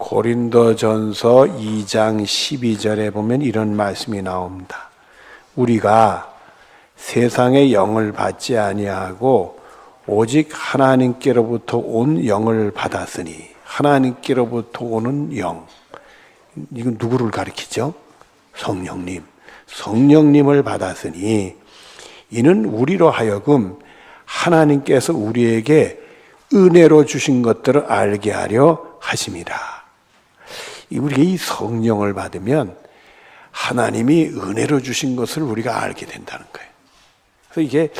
고린도전서 2장 12절에 보면 이런 말씀이 나옵니다. 우리가 세상의 영을 받지 아니하고 오직 하나님께로부터 온 영을 받았으니, 하나님께로부터 오는 영, 이건 누구를 가리키죠? 성령님. 성령님을 받았으니 이는 우리로 하여금 하나님께서 우리에게 은혜로 주신 것들을 알게 하려 하심이라. 우리가 이 성령을 받으면 하나님이 은혜로 주신 것을 우리가 알게 된다는 거예요. 그래서 이게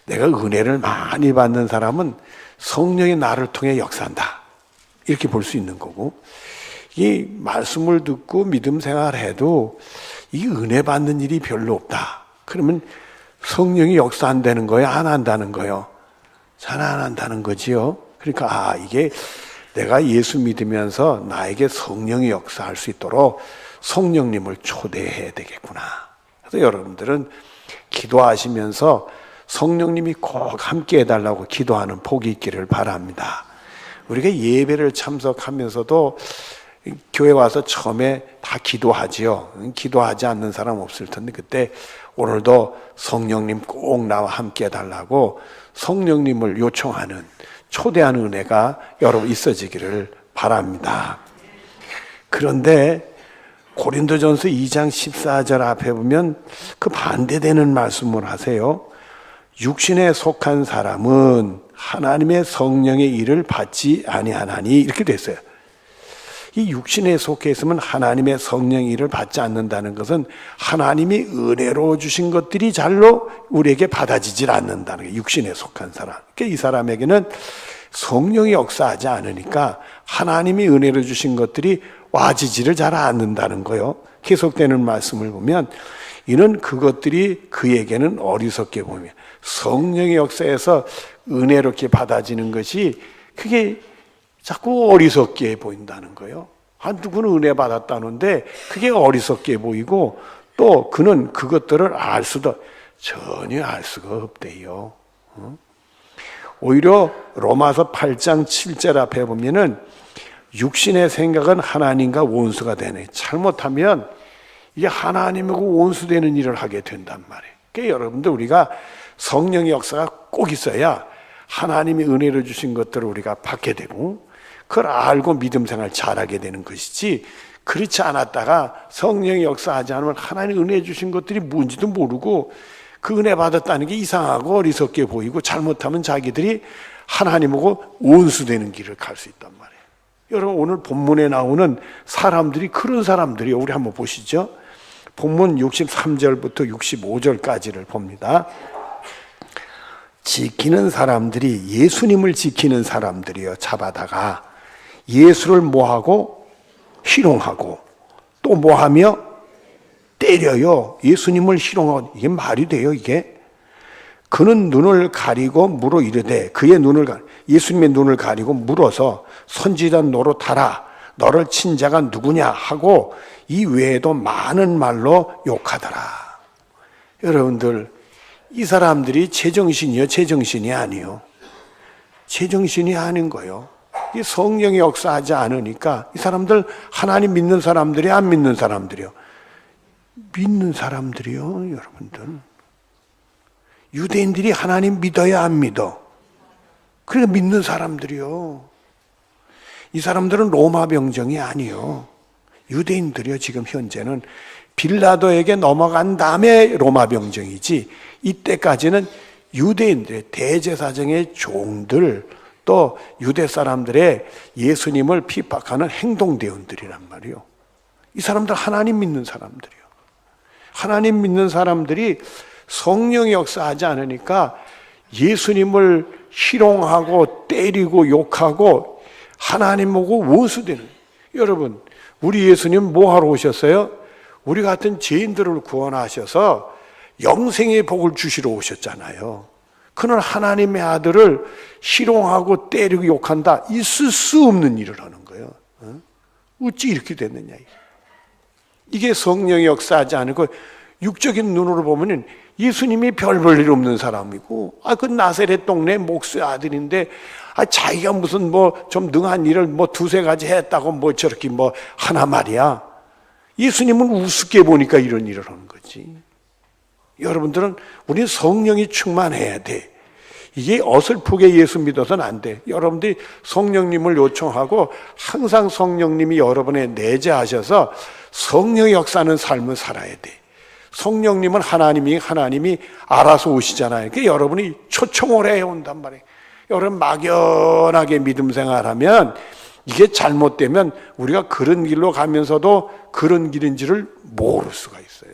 내가 은혜를 많이 받는 사람은 성령이 나를 통해 역사한다, 이렇게 볼 수 있는 거고, 이 말씀을 듣고 믿음 생활해도 이 은혜 받는 일이 별로 없다, 그러면 성령이 역사 안 되는 거예요? 안 한다는 거예요? 잘 안 한다는 거지요. 그러니까 이게 내가 예수 믿으면서 나에게 성령이 역사할 수 있도록 성령님을 초대해야 되겠구나. 그래서 여러분들은 기도하시면서 성령님이 꼭 함께 해달라고 기도하는 복이 있기를 바랍니다. 우리가 예배를 참석하면서도 교회 와서 처음에 다 기도하지요. 기도하지 않는 사람 없을 텐데, 그때 오늘도 성령님 꼭 나와 함께 해달라고 성령님을 요청하는, 초대하는 은혜가 여러분 있어지기를 바랍니다. 그런데 고린도전서 2장 14절 앞에 보면 그 반대되는 말씀을 하세요. 육신에 속한 사람은 하나님의 성령의 일을 받지 아니하나니, 이렇게 됐어요. 이 육신에 속해 있으면 하나님의 성령의 일을 받지 않는다는 것은 하나님이 은혜로 주신 것들이 잘로 우리에게 받아지질 않는다는 거예요. 육신에 속한 사람. 그러니까 이 사람에게는 성령이 역사하지 않으니까 하나님이 은혜로 주신 것들이 와지지를 잘 않는다는 거예요. 계속되는 말씀을 보면 이는 그것들이 그에게는 어리석게 보면, 성령의 역사에서 은혜롭게 받아지는 것이 그게 자꾸 어리석게 보인다는 거예요. 누구는 은혜 받았다는데 그게 어리석게 보이고, 또 그는 그것들을 전혀 알 수가 없대요. 오히려 로마서 8장 7절 앞에 보면은 육신의 생각은 하나님과 원수가 되네. 잘못하면 이게 하나님하고 원수되는 일을 하게 된단 말이에요. 그러니까 여러분들, 우리가 성령의 역사가 꼭 있어야 하나님이 은혜를 주신 것들을 우리가 받게 되고, 그걸 알고 믿음 생활 잘하게 되는 것이지, 그렇지 않았다가 성령이 역사하지 않으면 하나님 은혜 주신 것들이 뭔지도 모르고 그 은혜 받았다는 게 이상하고 어리석게 보이고, 잘못하면 자기들이 하나님하고 원수되는 길을 갈 수 있단 말이에요. 여러분, 오늘 본문에 나오는 사람들이 그런 사람들이에요. 우리 한번 보시죠. 본문 63절부터 65절까지를 봅니다. 지키는 사람들이 예수님을 지키는 사람들이요, 잡아다가 예수를 뭐하고? 희롱하고, 또 뭐하며? 때려요. 예수님을 희롱하고. 이게 말이 돼요, 이게? 그는 눈을 가리고 물어 이르되, 예수님의 눈을 가리고 물어서 선지자 노릇하라, 너를 친 자가 누구냐 하고 이 외에도 많은 말로 욕하더라. 여러분들, 이 사람들이 제정신이요, 제정신이 아니요. 제정신이 아닌 거요. 이 성령이 역사하지 않으니까 이 사람들 하나님 믿는 사람들이, 안 믿는 사람들이요? 믿는 사람들이요, 여러분들. 유대인들이 하나님 믿어야 안 믿어? 그러니까 믿는 사람들이요. 이 사람들은 로마 병정이 아니요. 유대인들이요. 지금 현재는 빌라도에게 넘어간 다음에 로마 병정이지, 이때까지는 유대인들의 대제사장의 종들, 또 유대 사람들의 예수님을 핍박하는 행동대원들이란 말이요. 이 사람들 하나님 믿는 사람들이요. 하나님 믿는 사람들이 성령이 역사하지 않으니까 예수님을 희롱하고 때리고 욕하고 하나님하고 원수되는. 여러분, 우리 예수님 뭐 하러 오셨어요? 우리 같은 죄인들을 구원하셔서 영생의 복을 주시러 오셨잖아요. 그는 하나님의 아들을 희롱하고 때리고 욕한다, 있을 수 없는 일을 하는 거예요. 어찌 이렇게 됐느냐. 이게 성령이 역사하지 않고 육적인 눈으로 보면 예수님이 별 볼 일 없는 사람이고, 그 나사렛 동네 목수의 아들인데, 자기가 무슨 좀 능한 일을 두세 가지 했다고 저렇게 하나 말이야. 예수님은 우습게 보니까 이런 일을 하는 거지. 여러분들은 우리 성령이 충만해야 돼. 이게 어설프게 예수 믿어서는 안 돼. 여러분들이 성령님을 요청하고 항상 성령님이 여러분에 내재하셔서 성령의 역사하는 삶을 살아야 돼. 성령님은 하나님이 알아서 오시잖아요. 그러니까 여러분이 초청을 해 온단 말이에요. 여러분 막연하게 믿음 생활하면 이게 잘못되면 우리가 그런 길로 가면서도 그런 길인지를 모를 수가 있어요.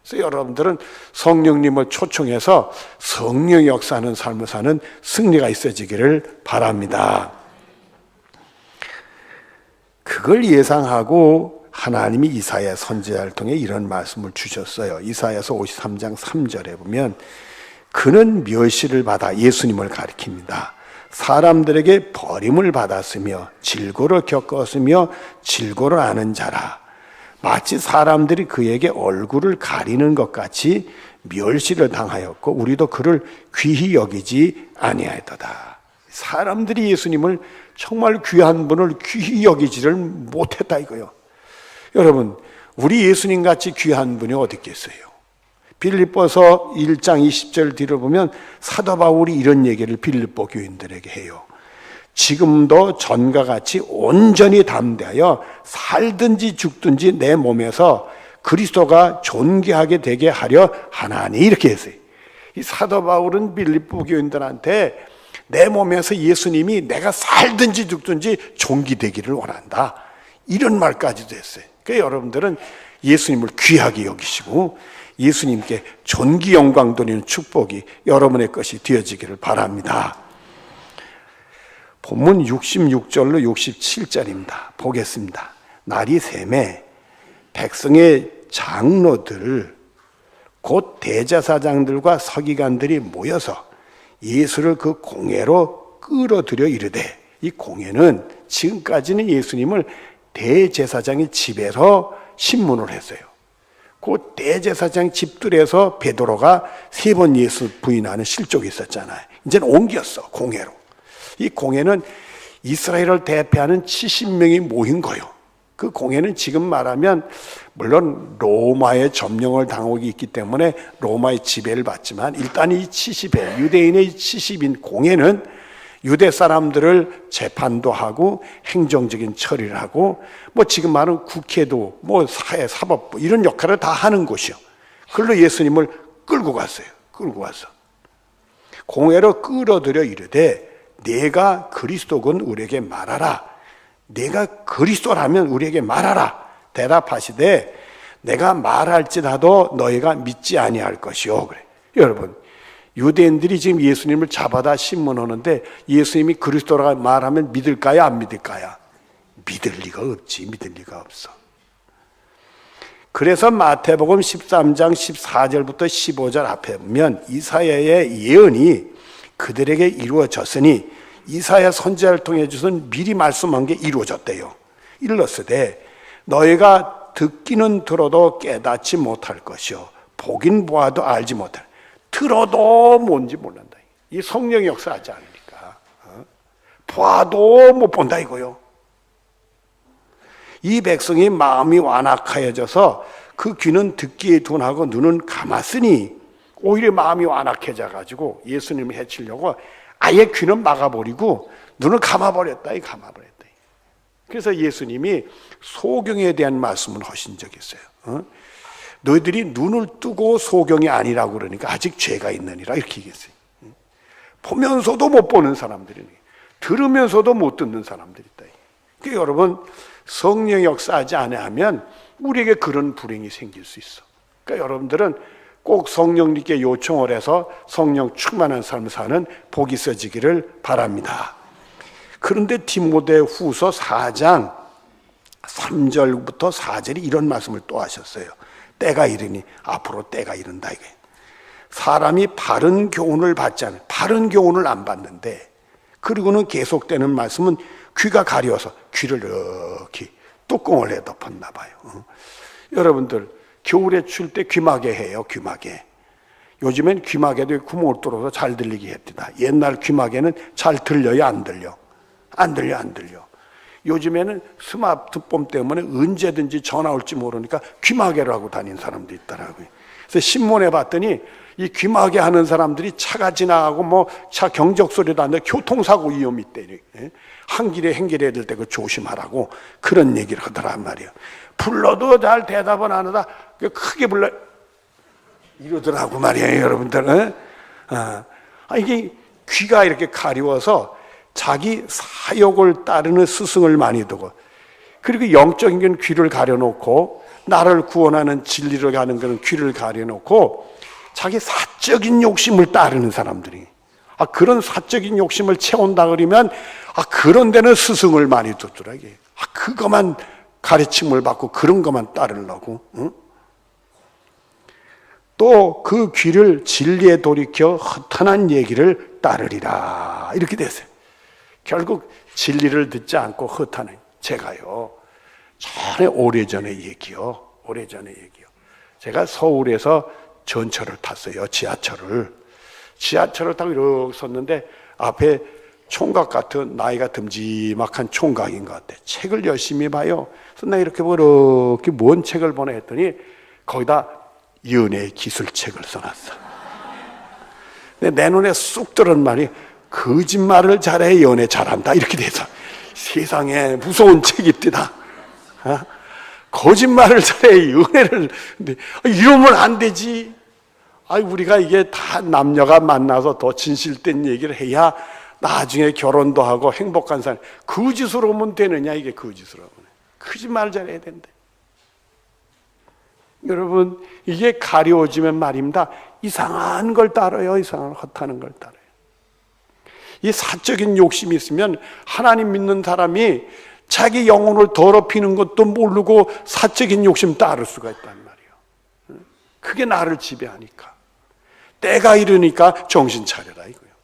그래서 여러분들은 성령님을 초청해서 성령의 역사하는 삶을 사는 승리가 있어지기를 바랍니다. 그걸 예상하고 하나님이 이사야 선지자를 통해 이런 말씀을 주셨어요. 이사야서 53장 3절에 보면 그는 멸시를 받아, 예수님을 가리킵니다. 사람들에게 버림을 받았으며 질고를 겪었으며 질고를 아는 자라. 마치 사람들이 그에게 얼굴을 가리는 것 같이 멸시를 당하였고 우리도 그를 귀히 여기지 아니하였도다. 사람들이 예수님을 정말 귀한 분을 귀히 여기지를 못했다 이거요. 여러분, 우리 예수님 같이 귀한 분이 어디 있겠어요? 빌립보서 1장 20절 뒤로 보면 사도 바울이 이런 얘기를 빌립보 교인들에게 해요. 지금도 전과 같이 온전히 담대하여 살든지 죽든지 내 몸에서 그리스도가 존귀하게 되게 하려 하나니, 이렇게 했어요. 이 사도 바울은 빌립보 교인들한테 내 몸에서 예수님이 내가 살든지 죽든지 존귀되기를 원한다, 이런 말까지도 했어요. 그러니까 여러분들은 예수님을 귀하게 여기시고 예수님께 존귀 영광 돌리는 축복이 여러분의 것이 되어지기를 바랍니다. 본문 66절로 67절입니다. 보겠습니다. 날이 새매 백성의 장로들 곧 대제사장들과 서기관들이 모여서 예수를 그 공회로 끌어들여 이르되, 이 공회는 지금까지는 예수님을 대제사장의 집에서 신문을 했어요. 그 대제사장 집들에서 베드로가 3번 예수 부인하는 실족이 있었잖아요. 이제는 옮겼어, 공회로. 이 공회는 이스라엘을 대표하는 70명이 모인 거예요. 그 공회는 지금 말하면 물론 로마의 점령을 당하고 있기 때문에 로마의 지배를 받지만, 일단 이 70회 유대인의 70인 공회는 유대 사람들을 재판도 하고 행정적인 처리를 하고 지금 말하는 국회도 사회 사법부 이런 역할을 다 하는 곳이요. 그걸로 예수님을 끌고 갔어요. 끌고 와서 공회로 끌어들여 이르되 내가 그리스도군 우리에게 말하라. 내가 그리스도라면 우리에게 말하라. 대답하시되 내가 말할지라도 너희가 믿지 아니할 것이요. 그래. 여러분, 유대인들이 지금 예수님을 잡아다 신문하는데 예수님이 그리스도라고 말하면 믿을까요? 안 믿을까요? 믿을 리가 없지. 믿을 리가 없어. 그래서 마태복음 13장 14절부터 15절 앞에 보면 이사야의 예언이 그들에게 이루어졌으니, 이사야 선지자를 통해 주신 미리 말씀한 게 이루어졌대요. 일렀으되 너희가 듣기는 들어도 깨닫지 못할 것이요 보긴 보아도 알지 못할, 들어도 뭔지 몰란다. 이 성령이 역사하지 않으니까 봐도 못 본다 이거요. 이 백성이 마음이 완악하여져서 그 귀는 듣기에 둔하고 눈은 감았으니 오히려 마음이 완악해져 가지고 예수님을 해치려고 아예 귀는 막아버리고 눈을 감아버렸다. 그래서 예수님이 소경에 대한 말씀을 하신 적이 있어요. 너희들이 눈을 뜨고 소경이 아니라고 그러니까 아직 죄가 있느니라, 이렇게 얘기했어요. 보면서도 못 보는 사람들이, 들으면서도 못 듣는 사람들이 있다. 그러니까 여러분, 성령 역사하지 않으면 우리에게 그런 불행이 생길 수 있어. 그러니까 여러분들은 꼭 성령님께 요청을 해서 성령 충만한 삶을 사는 복이 있어지기를 바랍니다. 그런데 디모데 후서 4장 3절부터 4절이 이런 말씀을 또 하셨어요. 때가 이르니, 앞으로 때가 이른다 이게. 사람이 바른 교훈을 받지 않아요. 바른 교훈을 안 받는데, 그리고는 계속되는 말씀은 귀가 가려워서 귀를 이렇게 뚜껑을 해 덮었나 봐요. 여러분들 겨울에 출 때 귀마개 해요. 귀마개. 요즘엔 귀마개도 구멍을 뚫어서 잘 들리게 했다. 옛날 귀마개는 잘 들려요, 안 들려? 안 들려. 요즘에는 스마트폰 때문에 언제든지 전화 올지 모르니까 귀마개를 하고 다니는 사람도 있더라고요. 그래서 신문에 봤더니 이 귀마개 하는 사람들이 차가 지나가고 뭐 차 경적 소리도 안 나고 교통사고 위험이 있대. 한 길에 행길해야 될 때 그 조심하라고 그런 얘기를 하더란 말이에요. 불러도 잘 대답은 안 하다 크게 불러 이러더라고 말이에요, 여러분들. 이게 귀가 이렇게 가려워서 자기 사욕을 따르는 스승을 많이 두고, 그리고 영적인 건 귀를 가려놓고, 나를 구원하는 진리를 가는 것은 귀를 가려놓고 자기 사적인 욕심을 따르는 사람들이, 그런 사적인 욕심을 채운다 그러면 그런 데는 스승을 많이 두더라. 그것만 가르침을 받고 그런 것만 따르려고. 또 그 귀를 진리에 돌이켜 허탄한 얘기를 따르리라, 이렇게 됐어요. 결국 진리를 듣지 않고 허탄한, 제가요 전에 오래전의 얘기요. 제가 서울에서 전철을 탔어요. 지하철을 타고 이렇게 섰는데 앞에 총각 같은 나이가 듬지막한 총각인 것 같아. 책을 열심히 봐요. 그래서 나 이렇게 이렇게 뭔 책을 보내 했더니 거기다 연애 기술책을 써놨어. 근데 내 눈에 쑥 들은 말이 거짓말을 잘해 연애 잘한다, 이렇게 돼서 세상에 무서운 책이 있다. 거짓말을 잘해 연애를. 근데 이러면 안 되지. 우리가 이게 다 남녀가 만나서 더 진실된 얘기를 해야 나중에 결혼도 하고 행복한 삶. 거짓으로 하면 되느냐, 이게 거짓으로 하면. 거짓말 잘해야 된대. 여러분, 이게 가려워지면 말입니다. 이상한 걸 따라요. 이상한 허탄한 걸 따라요. 이 사적인 욕심이 있으면 하나님 믿는 사람이 자기 영혼을 더럽히는 것도 모르고 사적인 욕심 따를 수가 있단 말이에요. 그게 나를 지배하니까. 때가 이르니까 정신 차려라, 이거예요.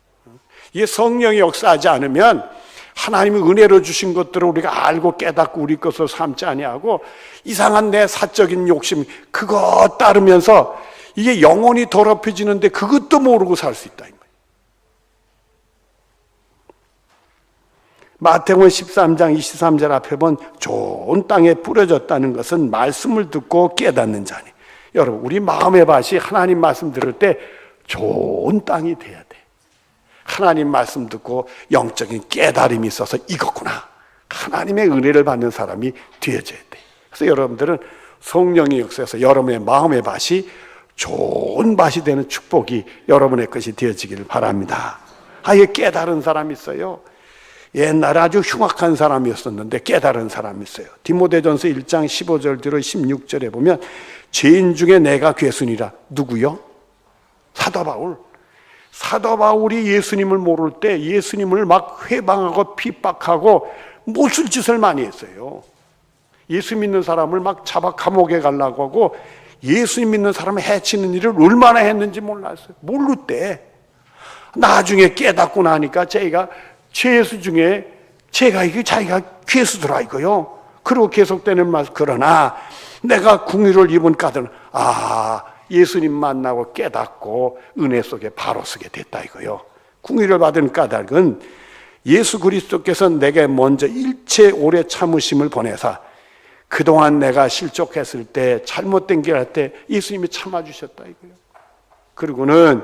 이게 성령이 역사하지 않으면 하나님이 은혜로 주신 것들을 우리가 알고 깨닫고 우리 것을 삼지 아니하고 이상한 내 사적인 욕심 그거 따르면서 이게 영혼이 더럽혀지는데 그것도 모르고 살 수 있다, 이 말이에요. 마태복음 13장 23절 앞에 본 좋은 땅에 뿌려졌다는 것은 말씀을 듣고 깨닫는 자니. 여러분, 우리 마음의 밭이 하나님 말씀 들을 때 좋은 땅이 돼야 돼. 하나님 말씀 듣고 영적인 깨달음이 있어서 이거구나, 하나님의 은혜를 받는 사람이 되어져야 돼. 그래서 여러분들은 성령의 역사에서 여러분의 마음의 밭이 좋은 밭이 되는 축복이 여러분의 것이 되어지기를 바랍니다. 이게 깨달은 사람이 있어요. 옛날에 아주 흉악한 사람이었었는데 깨달은 사람이 있어요. 디모데전서 1장 15절 뒤로 16절에 보면 죄인 중에 내가 괴순이라. 누구요? 사도 바울. 사도 바울이 예수님을 모를 때 예수님을 막 회방하고 핍박하고 무슨 짓을 많이 했어요. 예수 믿는 사람을 막 잡아 감옥에 가려고 하고 예수님 믿는 사람을 해치는 일을 얼마나 했는지 몰랐어요. 모르대. 나중에 깨닫고 나니까 제가 죄수 중에 자기가 괴수더라 이거요. 그리고 계속되는 말, 그러나 내가 궁유를 입은 까닭은 예수님 만나고 깨닫고 은혜 속에 바로 서게 됐다 이거요. 궁유를 받은 까닭은 예수 그리스도께서 내게 먼저 일체 오래 참으심을 보내사 그동안 내가 실족했을 때 잘못된 길 할 때 예수님이 참아주셨다 이거요. 그리고는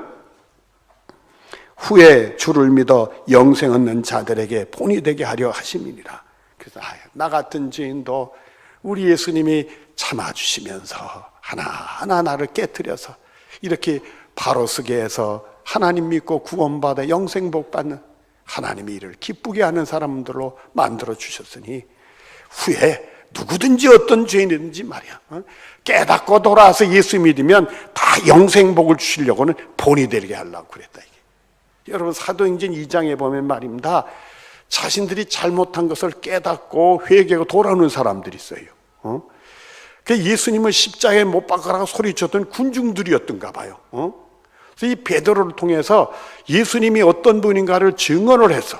후에 주를 믿어 영생 얻는 자들에게 본이 되게 하려 하심이니라. 그래서 나 같은 죄인도 우리 예수님이 참아주시면서 하나하나 나를 깨트려서 이렇게 바로 서게 해서 하나님 믿고 구원받아 영생복 받는 하나님이 이를 기쁘게 하는 사람들로 만들어 주셨으니 후에 누구든지 어떤 죄인이든지 말이야 깨닫고 돌아와서 예수 믿으면 다 영생복을 주시려고는 본이 되게 하려고 그랬다. 이게 여러분, 사도행전 2장에 보면 말입니다, 자신들이 잘못한 것을 깨닫고 회개하고 돌아오는 사람들이 있어요. 예수님을 십자가에 못 박으라고 소리쳤던 군중들이었던가 봐요. 그래서 이 베드로를 통해서 예수님이 어떤 분인가를 증언을 해서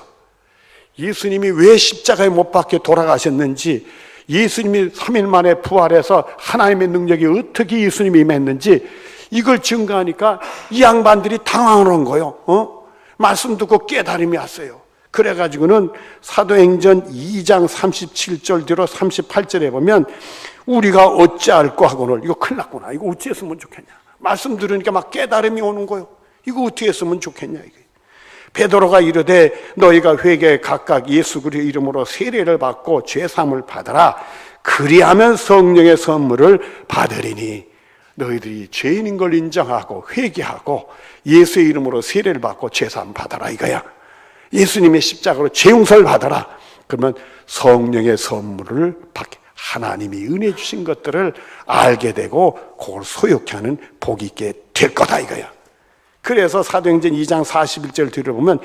예수님이 왜 십자가에 못 박혀 돌아가셨는지, 예수님이 3일 만에 부활해서 하나님의 능력이 어떻게 예수님이 임했는지 이걸 증거하니까 이 양반들이 당황을 한 거예요. 말씀 듣고 깨달음이 왔어요. 그래가지고는 사도행전 2장 37절 뒤로 38절에 보면 우리가 어찌할꼬 하고는 이거 큰일 났구나. 이거 어찌 했으면 좋겠냐. 말씀 들으니까 막 깨달음이 오는 거예요. 이거 어떻게 했으면 좋겠냐. 이게. 베드로가 이르되 너희가 회개에 각각 예수 그리스도의 이름으로 세례를 받고 죄사함을 받아라. 그리하면 성령의 선물을 받으리니 너희들이 죄인인 걸 인정하고 회개하고 예수의 이름으로 세례를 받고 죄사함 받아라 이거야. 예수님의 십자가로 죄 용서를 받아라. 그러면 성령의 선물을 받게 하나님이 은혜 주신 것들을 알게 되고 그걸 소유케 하는 복이 있게 될 거다 이거야. 그래서 사도행전 2장 41절 뒤로 보면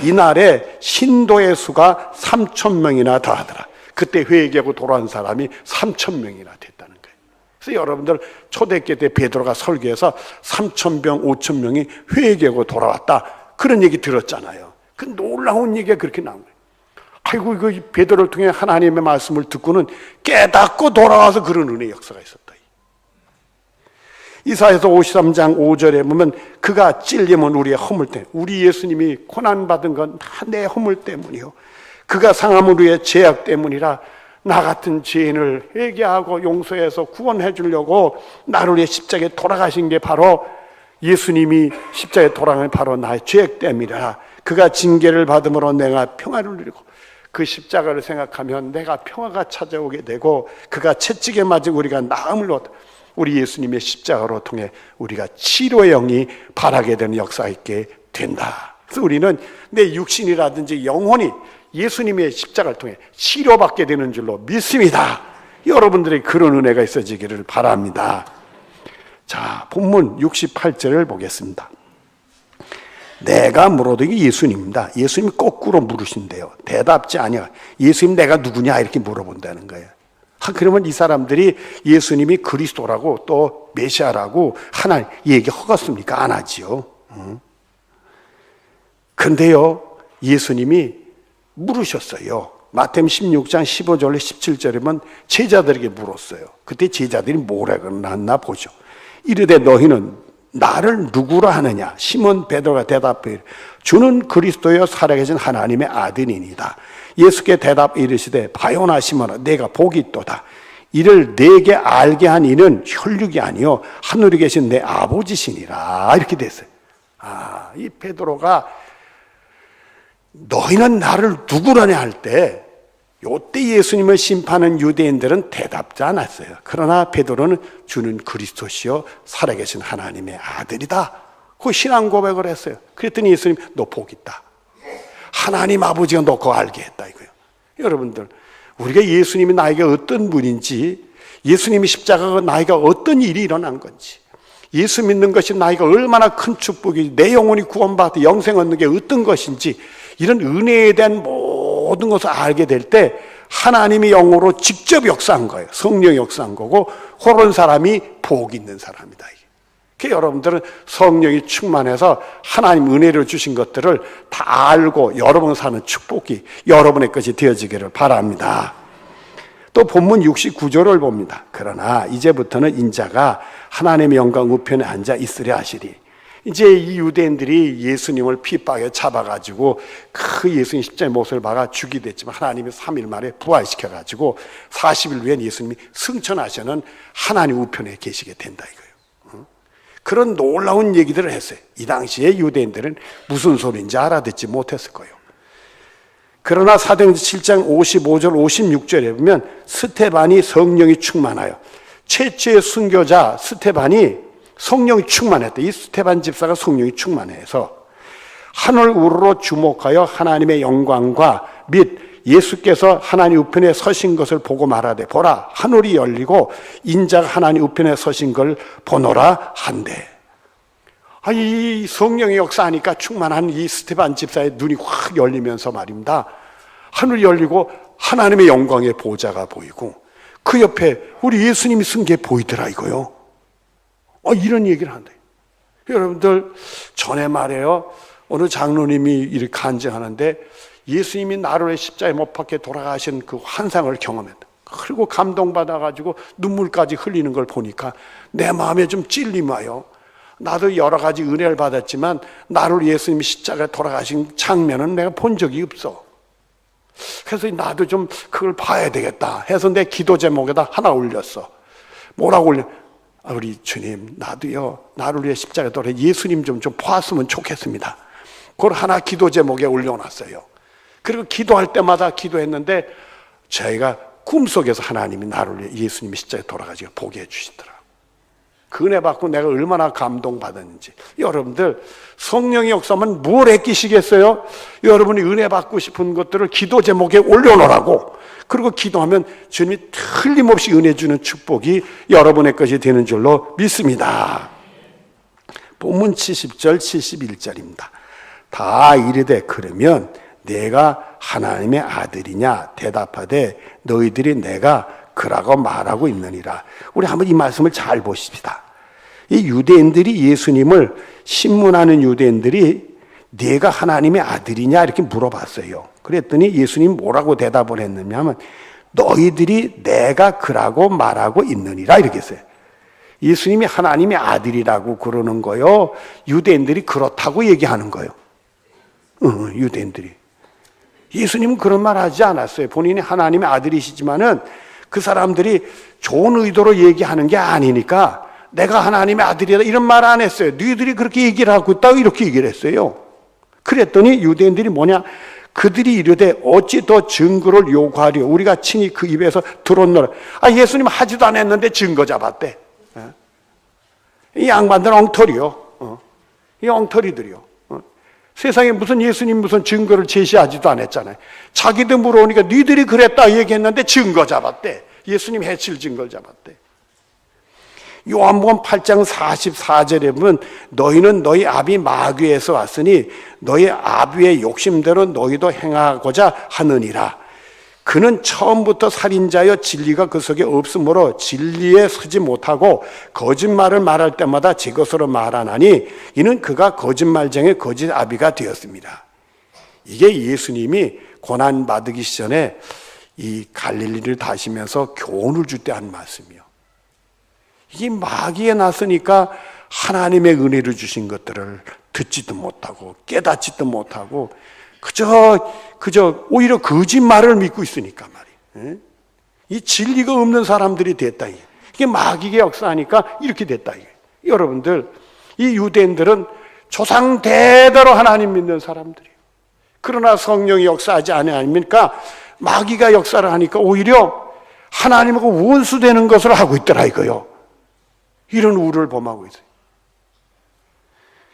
이날에 신도의 수가 3,000명이나 더하더라. 그때 회개하고 돌아온 사람이 3,000명이나 됐다는 거예요. 그래서 여러분들 초대교 때 베드로가 설교해서 3,000명, 5,000명이 회개하고 돌아왔다. 그런 얘기 들었잖아요. 그 놀라운 얘기가 그렇게 나온 거예요. 아이고 이거 베드로를 통해 하나님의 말씀을 듣고는 깨닫고 돌아와서 그런 은혜의 역사가 있었다. 이사야서 53장 5절에 보면 그가 찔림은 우리의 허물 때문에 우리 예수님이 고난받은 건 다 내 허물 때문이요 그가 상함은 우리의 죄악 때문이라 나 같은 죄인을 회개하고 용서해서 구원해 주려고 나를 위해 십자가에 돌아가신 게 바로 예수님이 십자가에 돌아가신 게 바로 나의 죄악 때문이라 그가 징계를 받음으로 내가 평화를 누리고 그 십자가를 생각하면 내가 평화가 찾아오게 되고 그가 채찍에 맞은 우리가 나음을 얻어 우리 예수님의 십자가로 통해 우리가 치료의 영이 발하게 되는 역사가 있게 된다. 그래서 우리는 내 육신이라든지 영혼이 예수님의 십자가를 통해 치료받게 되는 줄로 믿습니다. 여러분들의 그런 은혜가 있어지기를 바랍니다. 자, 본문 68절을 보겠습니다. 내가 물어도 이게 예수님입니다. 예수님이 거꾸로 물으신대요. 대답지 아니야. 예수님 내가 누구냐 이렇게 물어본다는 거예요. 그러면 이 사람들이 예수님이 그리스도라고 또 메시아라고 하나님 얘기 허갔습니까? 안 하지요. 근데요 예수님이 물으셨어요. 마태복음 16장 15절에 17절에 보면 제자들에게 물었어요. 그때 제자들이 뭐라고 났나 보죠. 이르되 너희는 나를 누구라 하느냐? 시몬 베드로가 대답해 주는 그리스도여 살아계신 하나님의 아들이니이다. 예수께 대답 이르시되 바요나 시몬아 내가 복이 있도다. 이를 내게 알게 한 이는 혈육이 아니요 하늘에 계신 내 아버지시니라. 이렇게 됐어요. 이 베드로가 너희는 나를 누구라냐 할 때 요때 예수님을 심판하는 유대인들은 대답지 않았어요. 그러나 베드로는 주는 그리스도시요 살아계신 하나님의 아들이다. 그 신앙 고백을 했어요. 그랬더니 예수님 너 복 있다. 하나님 아버지가 너 그거 알게 했다 이거예요. 여러분들 우리가 예수님이 나에게 어떤 분인지 예수님이 십자가가 나에게 어떤 일이 일어난 건지 예수 믿는 것이 나에게 얼마나 큰 축복이 내 영혼이 구원받아 영생 얻는 게 어떤 것인지 이런 은혜에 대한 모든 것을 알게 될 때 하나님이 영으로 직접 역사한 거예요. 성령이 역사한 거고 그런 사람이 복 있는 사람이다. 그러니까 여러분들은 성령이 충만해서 하나님 은혜를 주신 것들을 다 알고 여러분 사는 축복이 여러분의 것이 되어지기를 바랍니다. 또 본문 69절을 봅니다. 그러나 이제부터는 인자가 하나님의 영광 우편에 앉아 있으려 하시리. 이제 이 유대인들이 예수님을 핍박에 잡아가지고 그 예수님 십자가의 못을 박아 죽이게 됐지만 하나님이 3일 만에 부활시켜가지고 40일 후에 예수님이 승천하시는 하나님 우편에 계시게 된다 이거예요. 그런 놀라운 얘기들을 했어요. 이 당시에 유대인들은 무슨 소리인지 알아듣지 못했을 거예요. 그러나 사도행전 7장 55절 56절에 보면 스테반이 성령이 충만하여 최초의 순교자 스테반이 성령이 충만했다. 이 스테반 집사가 성령이 충만해서 하늘 우러러 주목하여 하나님의 영광과 및 예수께서 하나님 우편에 서신 것을 보고 말하되 보라 하늘이 열리고 인자가 하나님 우편에 서신 걸 보노라 한대. 이 성령의 역사하니까 충만한 이 스테반 집사의 눈이 확 열리면서 말입니다. 하늘이 열리고 하나님의 영광의 보좌가 보이고 그 옆에 우리 예수님이 쓴 게 보이더라 이거요. 이런 얘기를 한다. 여러분들 전에 말해요. 어느 장로님이 이렇게 간증하는데 예수님이 나를 위해 십자가에 못 박혀 돌아가신 그 환상을 경험했다. 그리고 감동받아가지고 눈물까지 흘리는 걸 보니까 내 마음에 좀 찔림이 와요. 나도 여러 가지 은혜를 받았지만 나를 예수님이 십자가에 돌아가신 장면은 내가 본 적이 없어. 그래서 나도 좀 그걸 봐야 되겠다 해서 내 기도 제목에다 하나 올렸어. 뭐라고 올려? 우리 주님, 나도요, 나를 위해 십자가에 돌아 예수님 좀 보았으면 좋겠습니다. 그걸 하나 기도 제목에 올려놨어요. 그리고 기도할 때마다 기도했는데 저희가 꿈속에서 하나님이 나를 위해 예수님이 십자가에 돌아가시고 보게 해주시더라. 그 은혜 받고 내가 얼마나 감동받았는지. 여러분들, 성령의 역사만 뭘 애끼시겠어요? 여러분이 은혜 받고 싶은 것들을 기도 제목에 올려놓으라고. 그리고 기도하면 주님이 틀림없이 은혜 주는 축복이 여러분의 것이 되는 줄로 믿습니다. 본문 70절 71절입니다. 다 이르되 그러면 내가 하나님의 아들이냐 대답하되 너희들이 내가 그라고 말하고 있느니라. 우리 한번 이 말씀을 잘 보십시다. 이 유대인들이 예수님을 신문하는 유대인들이 네가 하나님의 아들이냐 이렇게 물어봤어요. 그랬더니 예수님 뭐라고 대답을 했느냐면 너희들이 내가 그라고 말하고 있느니라 이렇게 했어요. 예수님이 하나님의 아들이라고 그러는 거요, 유대인들이 그렇다고 얘기하는 거예요. 유대인들이. 예수님은 그런 말 하지 않았어요. 본인이 하나님의 아들이시지만은 그 사람들이 좋은 의도로 얘기하는 게 아니니까 내가 하나님의 아들이다 이런 말 안 했어요. 너희들이 그렇게 얘기를 하고 있다고 이렇게 얘기를 했어요. 그랬더니 유대인들이 뭐냐? 그들이 이르되 어찌 더 증거를 요구하려 우리가 친히 그 입에서 들었노라. 예수님 하지도 않았는데 증거 잡았대. 이 양반들 엉터리요. 이 엉터리들이요. 세상에 무슨 예수님 무슨 증거를 제시하지도 않았잖아요. 자기들 물어오니까 니들이 그랬다 얘기했는데 증거 잡았대. 예수님 해칠 증거를 잡았대. 요한복음 8장 44절에 보면 너희는 너희 아비 마귀에서 왔으니 너희 아비의 욕심대로 너희도 행하고자 하느니라. 그는 처음부터 살인자여 진리가 그 속에 없으므로 진리에 서지 못하고 거짓말을 말할 때마다 제 것으로 말하나니 이는 그가 거짓말쟁이 거짓 아비가 되었습니다. 이게 예수님이 고난받기 전에 이 갈릴리를 다시면서 교훈을 줄 때 한 말씀이요. 이게 마귀에 나서니까 하나님의 은혜를 주신 것들을 듣지도 못하고 깨닫지도 못하고 그저 오히려 거짓말을 믿고 있으니까 말이에요. 이 진리가 없는 사람들이 됐다. 이게 마귀의 역사하니까 이렇게 됐다. 여러분들, 이 유대인들은 조상 대대로 하나님 믿는 사람들이에요. 그러나 성령이 역사하지 않으니까 마귀가 역사를 하니까 오히려 하나님하고 원수되는 것을 하고 있더라 이거요. 이런 우를 범하고 있어요.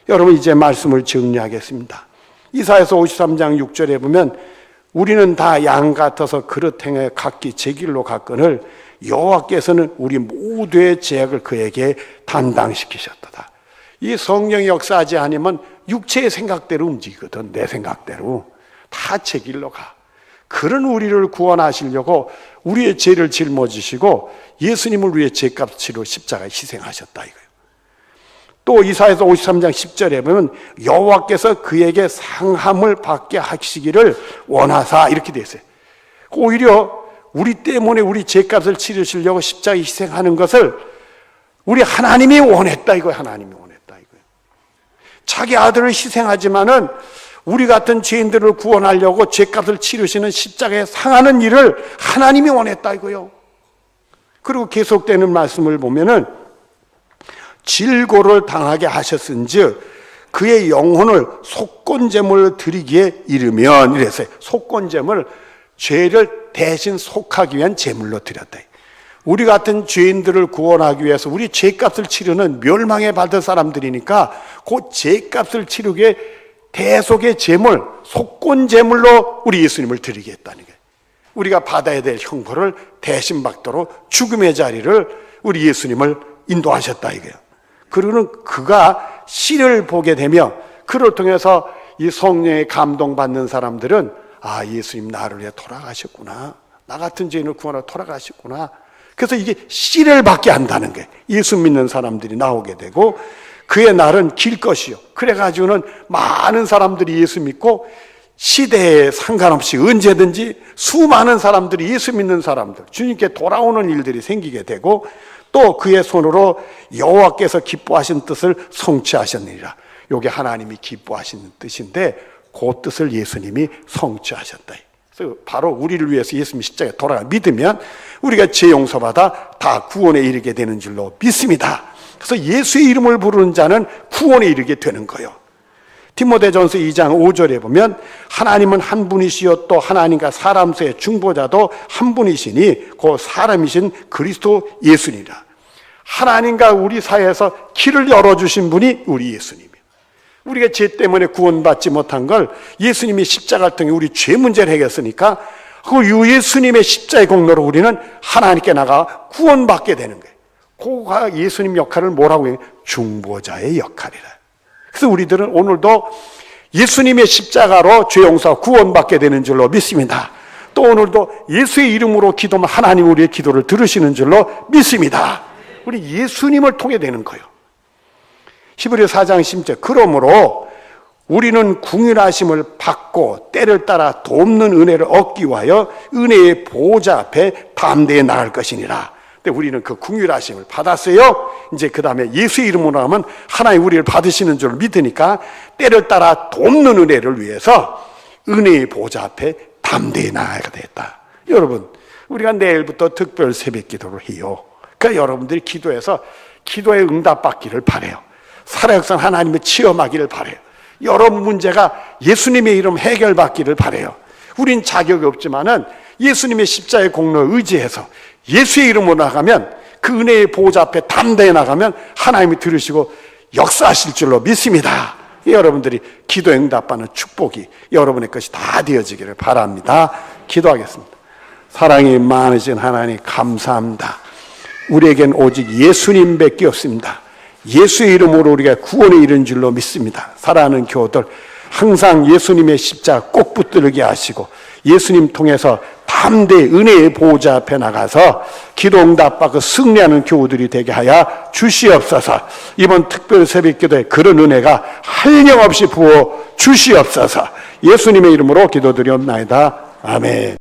여러분, 이제 말씀을 정리하겠습니다. 이사야서 53장 6절에 보면 우리는 다 양 같아서 그릇 행해 각기 제 길로 갔거늘 여호와께서는 우리 모두의 죄악을 그에게 담당시키셨도다. 이 성령이 역사하지 않으면 육체의 생각대로 움직이거든. 내 생각대로 다 제 길로 가. 그런 우리를 구원하시려고 우리의 죄를 짊어지시고 예수님을 위해 죄값 치러 십자가에 희생하셨다 이거예요. 또 이사야서 53장 10절에 보면 여호와께서 그에게 상함을 받게 하시기를 원하사 이렇게 돼 있어요. 오히려 우리 때문에 우리 죄값을 치르시려고 십자가에 희생하는 것을 우리 하나님이 원했다 이거예요. 하나님이 원했다 이거예요. 자기 아들을 희생하지만은 우리 같은 죄인들을 구원하려고 죄값을 치르시는 십자가에 상하는 일을 하나님이 원했다 이거요. 그리고 계속되는 말씀을 보면은 질고를 당하게 하셨은즉 그의 영혼을 속건제물을 드리기에 이르면 이랬어요. 속건제물, 죄를 대신 속하기 위한 제물로 드렸다. 우리 같은 죄인들을 구원하기 위해서 우리 죄값을 치르는 멸망에 받을 사람들이니까 그 죄값을 치르기에 대속의 제물, 속건 제물로 우리 예수님을 드리겠다는 거예요. 우리가 받아야 될 형벌을 대신 받도록 죽음의 자리를 우리 예수님을 인도하셨다 이거예요. 그리고는 그가 씨를 보게 되며 그를 통해서 이 성령의 감동받는 사람들은 예수님 나를 위해 돌아가셨구나. 나 같은 죄인을 구원하러 돌아가셨구나. 그래서 이게 씨를 받게 한다는 거예요. 예수 믿는 사람들이 나오게 되고 그의 날은 길 것이요. 그래가지고는 많은 사람들이 예수 믿고 시대에 상관없이 언제든지 수많은 사람들이, 예수 믿는 사람들, 주님께 돌아오는 일들이 생기게 되고, 또 그의 손으로 여호와께서 기뻐하신 뜻을 성취하셨느니라. 이게 하나님이 기뻐하시는 뜻인데 그 뜻을 예수님이 성취하셨다. 그래서 바로 우리를 위해서 예수님이 십자가에 돌아가 믿으면 우리가 죄 용서받아 다 구원에 이르게 되는 줄로 믿습니다. 그래서 예수의 이름을 부르는 자는 구원에 이르게 되는 거예요. 디모데전서 2장 5절에 보면 하나님은 한 분이시요 또 하나님과 사람 사이의 중보자도 한 분이시니 그 사람이신 그리스도 예수니라. 하나님과 우리 사이에서 길을 열어주신 분이 우리 예수님이에요. 우리가 죄 때문에 구원받지 못한 걸 예수님이 십자가를 통해 우리 죄 문제를 해결했으니까 그 예수님의 십자가의 공로로 우리는 하나님께 나가 구원받게 되는 거예요. 그가 예수님 역할을 뭐라고 해요? 중보자의 역할이라. 그래서 우리들은 오늘도 예수님의 십자가로 죄 용서 구원받게 되는 줄로 믿습니다. 또 오늘도 예수의 이름으로 기도하면 하나님 우리의 기도를 들으시는 줄로 믿습니다. 우리 예수님을 통해 되는 거예요. 히브리서 4장 10절 그러므로 우리는 궁휼하심을 받고 때를 따라 돕는 은혜를 얻기 위하여 은혜의 보호자 앞에 담대히 나갈 것이니라. 근데 우리는 그 궁휼하심을 받았어요. 이제 그 다음에 예수의 이름으로 하면 하나님 우리를 받으시는 줄 믿으니까 때를 따라 돕는 은혜를 위해서 은혜의 보호자 앞에 담대히 나아가야 되겠다. 여러분, 우리가 내일부터 특별 새벽 기도를 해요. 그러니까 여러분들이 기도해서 기도에 응답받기를 바라요. 살아역사 하나님을 체험하기를 바라요. 여러 문제가 예수님의 이름 해결받기를 바라요. 우린 자격이 없지만은 예수님의 십자가의 공로에 의지해서 예수의 이름으로 나가면 그 은혜의 보호자 앞에 담대히 나가면 하나님이 들으시고 역사하실 줄로 믿습니다. 여러분들이 기도에 응답받는 축복이 여러분의 것이 다 되어지기를 바랍니다. 기도하겠습니다. 사랑이 많으신 하나님 감사합니다. 우리에겐 오직 예수님밖에 없습니다. 예수의 이름으로 우리가 구원에 이른 줄로 믿습니다. 사랑하는 교우들, 항상 예수님의 십자가 꼭 붙들게 하시고 예수님 통해서 담대히 은혜의 보호자 앞에 나가서 기도 응답받고 승리하는 교우들이 되게 하여 주시옵소서. 이번 특별 새벽기도에 그런 은혜가 한량없이 부어 주시옵소서. 예수님의 이름으로 기도드리옵나이다. 아멘.